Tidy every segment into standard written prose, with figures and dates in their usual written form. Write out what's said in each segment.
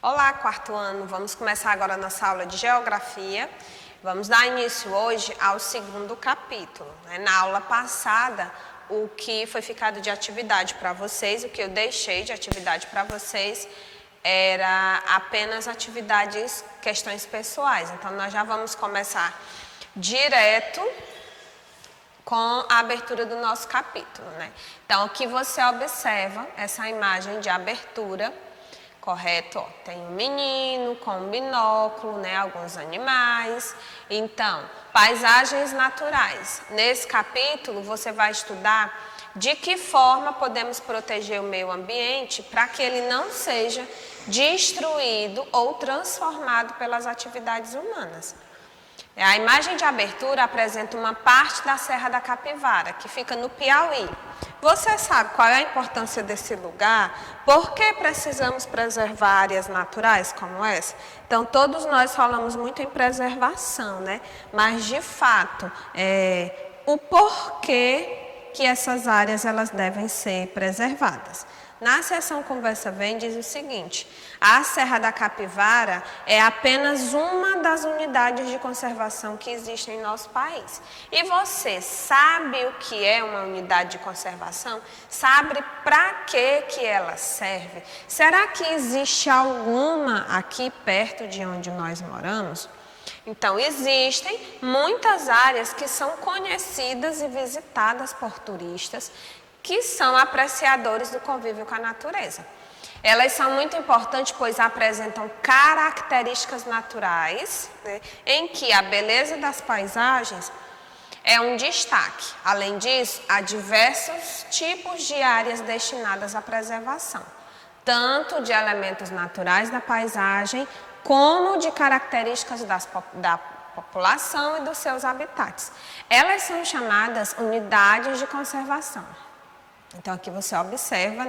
Olá, quarto ano. Vamos começar agora a nossa aula de Geografia. Vamos dar início hoje ao segundo capítulo. Na aula passada, o que foi ficado de atividade para vocês, o que eu deixei de atividade para vocês, era apenas atividades, questões pessoais. Então, nós já vamos começar direto com a abertura do nosso capítulo, Então, aqui você observa essa imagem de abertura, correto? Tem um menino com um binóculo, alguns animais. Então, paisagens naturais. Nesse capítulo, você vai estudar de que forma podemos proteger o meio ambiente para que ele não seja destruído ou transformado pelas atividades humanas. A imagem de abertura apresenta uma parte da Serra da Capivara, que fica no Piauí. Você sabe qual é a importância desse lugar? Por que precisamos preservar áreas naturais como essa? Então, todos nós falamos muito em preservação, Mas, de fato, o porquê que essas áreas elas devem ser preservadas. Na seção Conversa Vem diz o seguinte: a Serra da Capivara é apenas uma das unidades de conservação que existem em nosso país. E você sabe o que é uma unidade de conservação? Sabe para que ela serve? Será que existe alguma aqui perto de onde nós moramos? Então, existem muitas áreas que são conhecidas e visitadas por turistas que são apreciadores do convívio com a natureza. Elas são muito importantes, pois apresentam características naturais, em que a beleza das paisagens é um destaque. Além disso, há diversos tipos de áreas destinadas à preservação, tanto de elementos naturais da paisagem, como de características da população e dos seus habitats. Elas são chamadas unidades de conservação. Então, aqui você observa,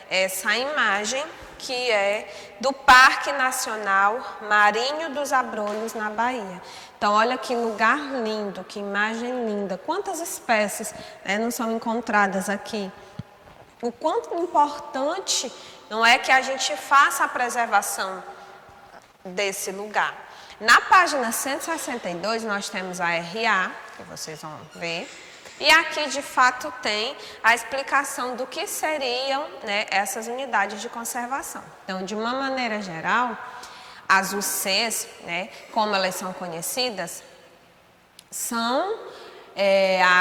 essa imagem que é do Parque Nacional Marinho dos Abrolhos, na Bahia. Então, olha que lugar lindo, que imagem linda. Quantas espécies não são encontradas aqui? O quanto importante não é que a gente faça a preservação desse lugar. Na página 162, nós temos a RA, que vocês vão ver. E aqui, de fato, tem a explicação do que seriam essas unidades de conservação. Então, de uma maneira geral, as UCs, como elas são conhecidas, são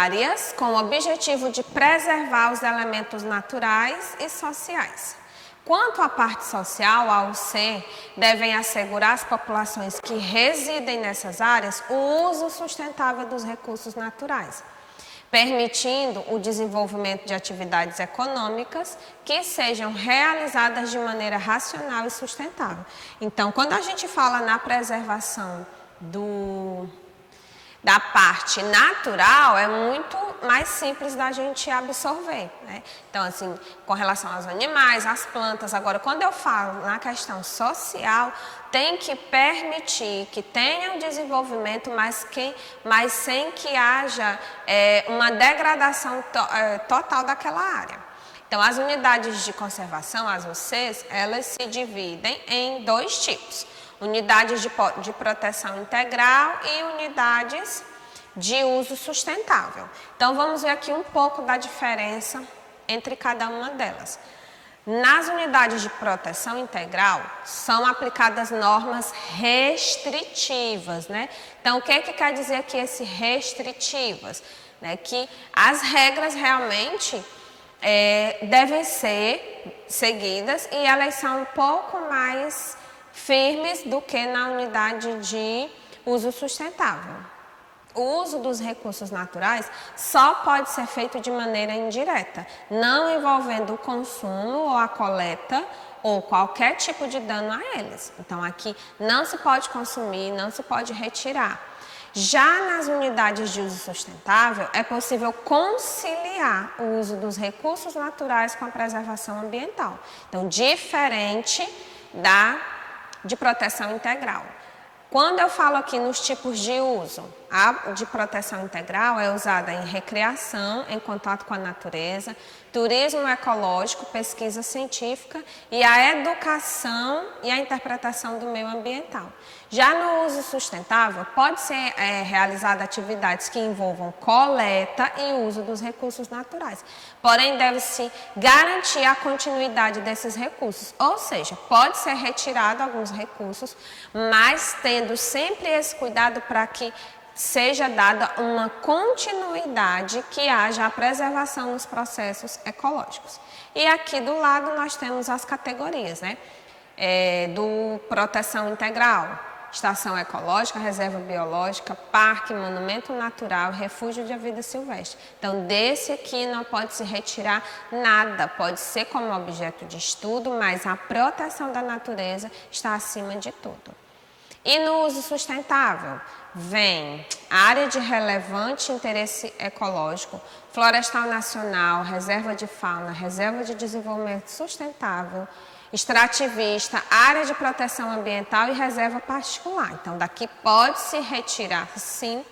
áreas com o objetivo de preservar os elementos naturais e sociais. Quanto à parte social, a UC devem assegurar às populações que residem nessas áreas o uso sustentável dos recursos naturais, permitindo o desenvolvimento de atividades econômicas que sejam realizadas de maneira racional e sustentável. Então, quando a gente fala na preservação da parte natural, é muito mais simples da gente absorver, Então, assim, com relação aos animais, às plantas. Agora, quando eu falo na questão social, tem que permitir que tenha um desenvolvimento, mas sem que haja uma degradação total daquela área. Então, as unidades de conservação, as UCs, elas se dividem em dois tipos: unidades de proteção integral e unidades de uso sustentável. Então, vamos ver aqui um pouco da diferença entre cada uma delas. Nas unidades de proteção integral, são aplicadas normas restritivas, Então, o que quer dizer aqui esse restritivas? Que as regras realmente devem ser seguidas e elas são um pouco mais firmes do que na unidade de uso sustentável. O uso dos recursos naturais só pode ser feito de maneira indireta, não envolvendo o consumo ou a coleta ou qualquer tipo de dano a eles. Então, aqui não se pode consumir, não se pode retirar. Já nas unidades de uso sustentável, é possível conciliar o uso dos recursos naturais com a preservação ambiental. Então, diferente de proteção integral. Quando eu falo aqui nos tipos de uso, a de proteção integral é usada em recreação, em contato com a natureza, turismo ecológico, pesquisa científica e a educação e a interpretação do meio ambiental. Já no uso sustentável, pode ser realizada atividades que envolvam coleta e uso dos recursos naturais. Porém, deve-se garantir a continuidade desses recursos, ou seja, pode ser retirado alguns recursos, mas tendo sempre esse cuidado para que seja dada uma continuidade, que haja a preservação nos processos ecológicos. E aqui do lado nós temos as categorias, né? Do proteção integral, estação ecológica, reserva biológica, parque, monumento natural, refúgio de vida silvestre. Então, desse aqui não pode se retirar nada, pode ser como objeto de estudo, mas a proteção da natureza está acima de tudo. E no uso sustentável, vem área de relevante interesse ecológico, florestal nacional, reserva de fauna, reserva de desenvolvimento sustentável, extrativista, área de proteção ambiental e reserva particular. Então, daqui pode se retirar sim,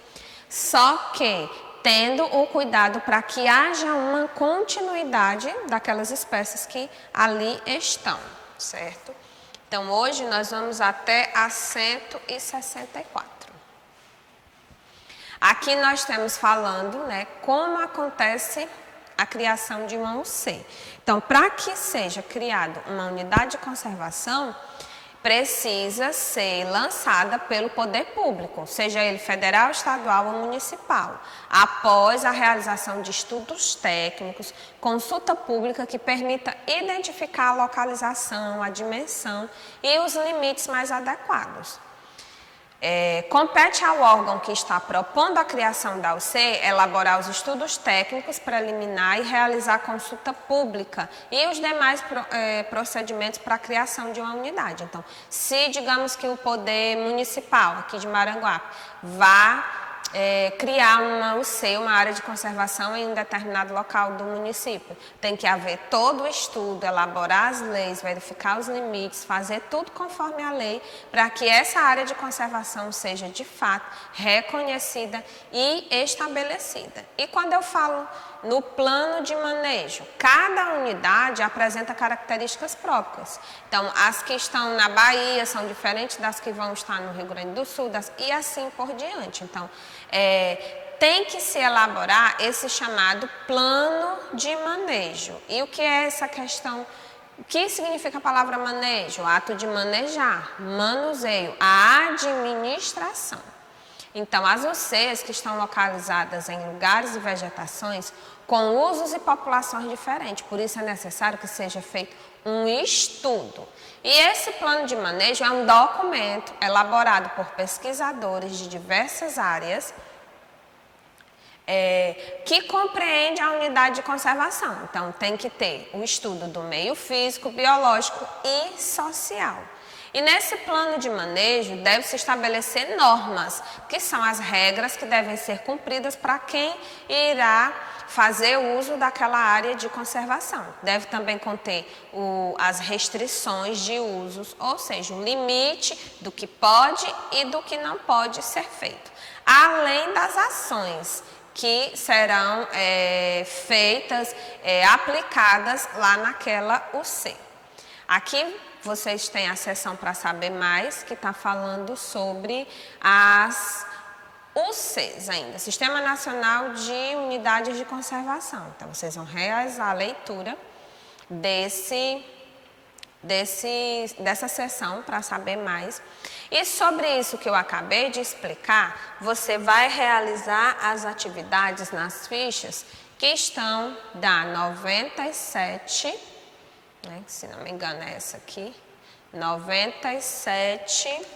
só que tendo o cuidado para que haja uma continuidade daquelas espécies que ali estão, certo? Então, hoje nós vamos até a 164. Aqui nós estamos falando, né, como acontece a criação de uma UC. Então, para que seja criada uma unidade de conservação, precisa ser lançada pelo poder público, seja ele federal, estadual ou municipal, após a realização de estudos técnicos, consulta pública que permita identificar a localização, a dimensão e os limites mais adequados. Compete ao órgão que está propondo a criação da UC elaborar os estudos técnicos preliminar e realizar a consulta pública e os demais procedimentos para a criação de uma unidade. Então, se digamos que o poder municipal aqui de Maranguape vá criar uma UC, uma área de conservação em um determinado local do município, tem que haver todo o estudo, elaborar as leis, verificar os limites, fazer tudo conforme a lei, para que essa área de conservação seja de fato reconhecida e estabelecida. E quando eu falo no plano de manejo, cada unidade apresenta características próprias. Então, as que estão na Bahia são diferentes das que vão estar no Rio Grande do Sul e assim por diante. Então, tem que se elaborar esse chamado plano de manejo. E o que é essa questão? O que significa a palavra manejo? O ato de manejar, manuseio, a administração. Então, as UCs que estão localizadas em lugares e vegetações com usos e populações diferentes, por isso é necessário que seja feito um estudo. E esse plano de manejo é um documento elaborado por pesquisadores de diversas áreas que compreende a unidade de conservação. Então, tem que ter o estudo do meio físico, biológico e social. E nesse plano de manejo deve-se estabelecer normas, que são as regras que devem ser cumpridas para quem irá fazer uso daquela área de conservação. Deve também conter as restrições de usos, ou seja, o limite do que pode e do que não pode ser feito, além das ações que serão feitas, aplicadas lá naquela UC. Aqui vocês têm a seção para saber mais, que está falando sobre as UCs ainda, Sistema Nacional de Unidades de Conservação. Então, vocês vão realizar a leitura dessa seção para saber mais. E sobre isso que eu acabei de explicar, você vai realizar as atividades nas fichas que estão da 97, né, se não me engano é essa aqui, 97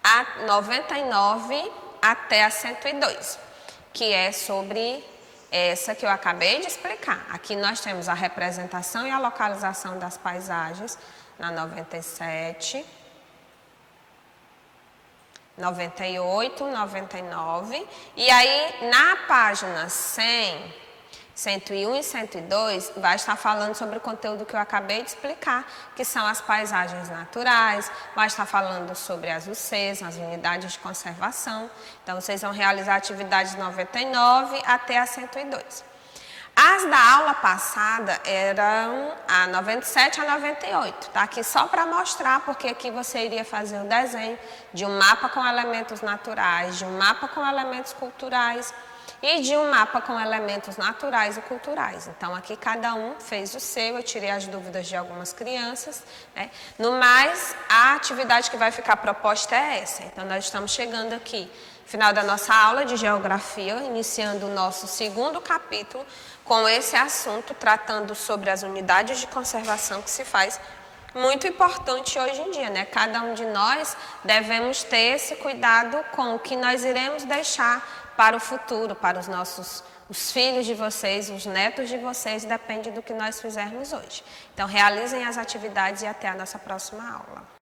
a 99 até a 102, que é sobre essa que eu acabei de explicar. Aqui nós temos a representação e a localização das paisagens na 97, 98, 99, e aí na página 100 101 e 102 vai estar falando sobre o conteúdo que eu acabei de explicar, que são as paisagens naturais, vai estar falando sobre as UCs, as unidades de conservação. Então, vocês vão realizar atividades 99 até a 102. As da aula passada eram a 97 a 98, tá? Aqui só para mostrar, porque aqui você iria fazer o desenho de um mapa com elementos naturais, de um mapa com elementos culturais e de um mapa com elementos naturais e culturais. Então, aqui cada um fez o seu, eu tirei as dúvidas de algumas crianças, né? No mais, a atividade que vai ficar proposta é essa. Então, nós estamos chegando aqui, final da nossa aula de geografia, iniciando o nosso segundo capítulo com esse assunto, tratando sobre as unidades de conservação que se faz muito importante hoje em dia, né? Cada um de nós devemos ter esse cuidado com o que nós iremos deixar para o futuro, para os filhos de vocês, os netos de vocês, depende do que nós fizermos hoje. Então, realizem as atividades e até a nossa próxima aula.